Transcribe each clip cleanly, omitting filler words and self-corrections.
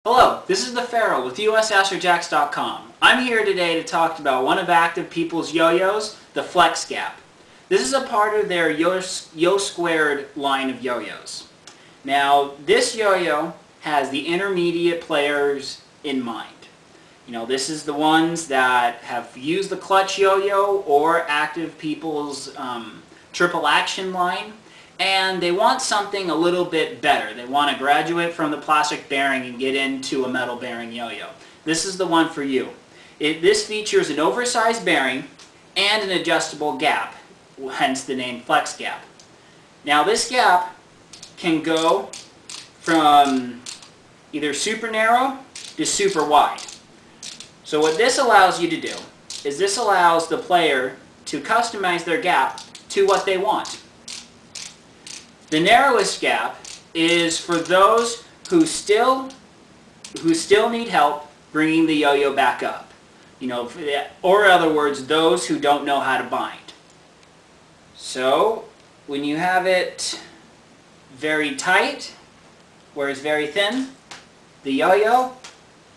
Hello, this is the Pharaoh with USAstroJacks.com. I'm here today to talk about one of Active People's yo-yos, the Flex Gap. This is a part of their Yo Squared line of yo-yos. Now, this yo-yo has the intermediate players in mind. You know, this is the ones that have used the clutch yo-yo or Active People's triple action line. And they want something a little bit better. They want to graduate from the plastic bearing and get into a metal bearing yo-yo. This is the one for you. This features an oversized bearing and an adjustable gap, hence the name Flex Gap. Now this gap can go from either super narrow to super wide. So what this allows you to do is this allows the player to customize their gap to what they want. The narrowest gap is for those who still need help bringing the yo-yo back up. You know, or in other words, those who don't know how to bind. So, when you have it very tight, where it's very thin, the yo-yo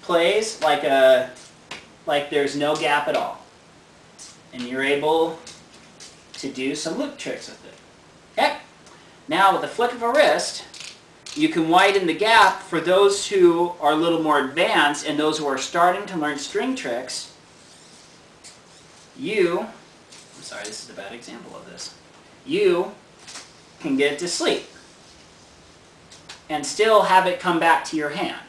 plays like there's no gap at all. And you're able to do some loop tricks with it. Okay? Now, with a flick of a wrist, you can widen the gap for those who are a little more advanced and those who are starting to learn string tricks. I'm sorry, this is a bad example of this. You can get it to sleep and still have it come back to your hand.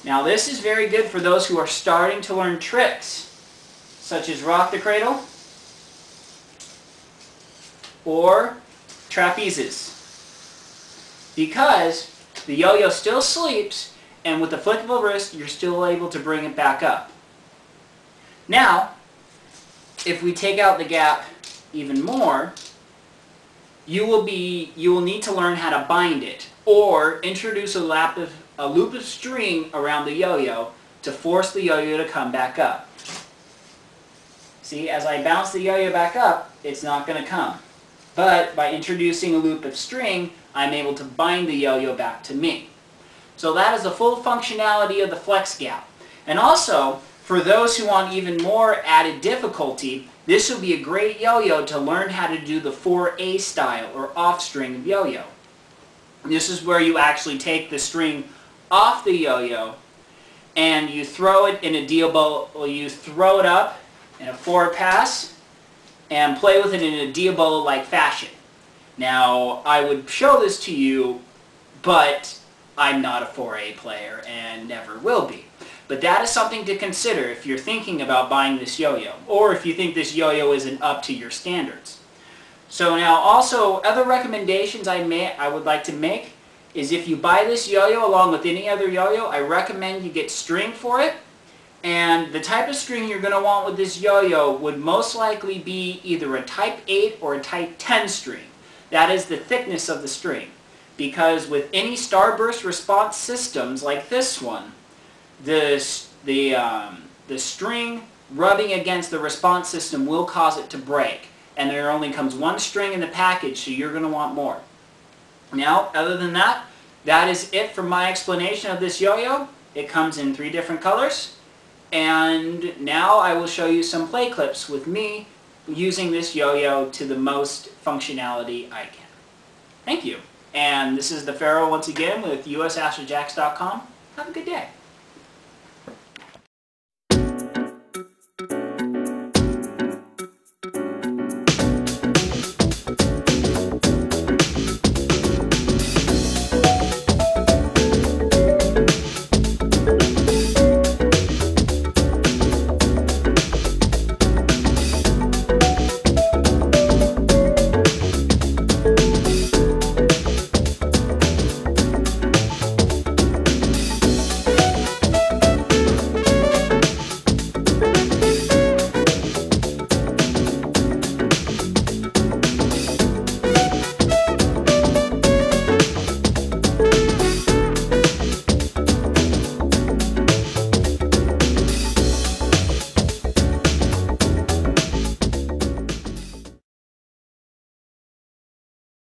Now, this is very good for those who are starting to learn tricks, such as rock the cradle or trapezes, because the yo-yo still sleeps and with the flick of a wrist you're still able to bring it back up. Now, if we take out the gap even more, you will need to learn how to bind it or introduce a loop of string around the yo-yo to force the yo-yo to come back up. See, as I bounce the yo-yo back up, it's not going to come. But by introducing a loop of string, I'm able to bind the yo-yo back to me. So that is the full functionality of the Flex Gap. And also, for those who want even more added difficulty, this would be a great yo-yo to learn how to do the 4A style or off string yo-yo. This is where you actually take the string off the yo-yo and you throw it in a deal bowl, or you throw it up in a forward pass and play with it in a Diabolo-like fashion. Now, I would show this to you, but I'm not a 4A player and never will be. But that is something to consider if you're thinking about buying this yo-yo, or if you think this yo-yo isn't up to your standards. So now, also, other recommendations I would like to make is if you buy this yo-yo along with any other yo-yo, I recommend you get string for it. And the type of string you're going to want with this yo-yo would most likely be either a type 8 or a type 10 string. That is the thickness of the string. Because with any starburst response systems like this one, the string rubbing against the response system will cause it to break. And there only comes one string in the package, so you're going to want more. Now, other than that, that is it for my explanation of this yo-yo. It comes in 3 different colors. And now I will show you some play clips with me using this yo-yo to the most functionality I can. Thank you. And this is the Pharaoh once again with USAstroJacks.com. Have a good day.